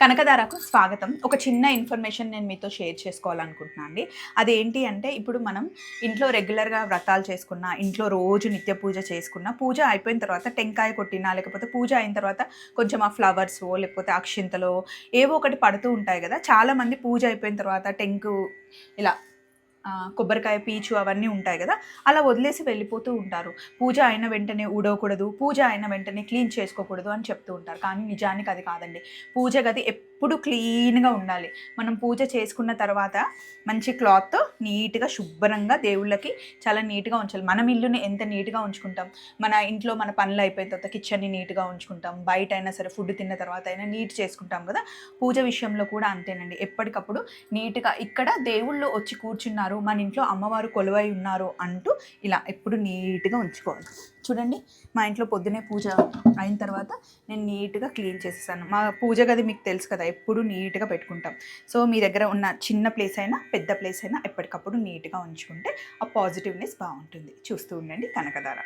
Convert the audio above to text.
కనకధారకు స్వాగతం. ఒక చిన్న ఇన్ఫర్మేషన్ నేను మీతో షేర్ చేసుకోవాలనుకుంటున్నా అండి. అదేంటి అంటే ఇప్పుడు మనం ఇంట్లో రెగ్యులర్‌గా వ్రతాలు చేసుకున్నా, ఇంట్లో రోజు నిత్య పూజ చేసుకున్నా, పూజ అయిపోయిన తర్వాత టెంకాయ కొట్టినా, లేకపోతే పూజ అయిన తర్వాత కొంచెం ఆ ఫ్లవర్సో, లేకపోతే అక్షింతలో ఏవో ఒకటి పడుతూ ఉంటాయి గదా! చాలామంది పూజ అయిపోయిన తర్వాత ఇలా కొబ్బరికాయ పీచు అవన్నీ ఉంటాయి కదా, అలా వదిలేసి వెళ్ళిపోతూ ఉంటారు. పూజ అయిన వెంటనే ఊడవకూడదు, పూజ అయిన వెంటనే క్లీన్ చేసుకోకూడదు అని చెప్తూ ఉంటారు. కానీ నిజానికి అది కాదండి. పూజ గది ఎప్పుడు క్లీన్‌గా ఉండాలి. మనం పూజ చేసుకున్న తర్వాత మంచి క్లాత్‌తో నీట్‌గా శుభ్రంగా దేవుళ్ళకి చాలా నీట్‌గా ఉంచాలి. మనం ఇల్లుని ఎంత నీట్‌గా ఉంచుకుంటాం, మన ఇంట్లో మన పనులు అయిపోయిన తర్వాత కిచెన్‌ని నీట్‌గా ఉంచుకుంటాం. బయటైనా సరే ఫుడ్ తిన్న తర్వాత అయినా నీట్ చేసుకుంటాం కదా! పూజ విషయంలో కూడా అంతేనండి. ఎప్పటికప్పుడు నీట్‌గా ఇక్కడ దేవుళ్ళు వచ్చి కూర్చున్నారు, మన ఇంట్లో అమ్మవారు కొలువై ఉన్నారు అంటూ ఇలా ఎప్పుడు నీట్‌గా ఉంచుకోవాలి. చూడండి, మా ఇంట్లో పొద్దున్నే పూజ అయిన తర్వాత నేను నీట్‌గా క్లీన్ చేసేసాను. మా పూజ గది మీకు తెలుసు కదా, ఎప్పుడు నీట్‌గా పెట్టుకుంటాం. సో, మీ దగ్గర ఉన్న చిన్న ప్లేస్ అయినా, పెద్ద ప్లేస్ అయినా ఎప్పటికప్పుడు నీట్‌గా ఉంచుకుంటే ఆ పాజిటివ్‌నెస్ బావుంటుంది. చూస్తూ ఉండండి కనకధార.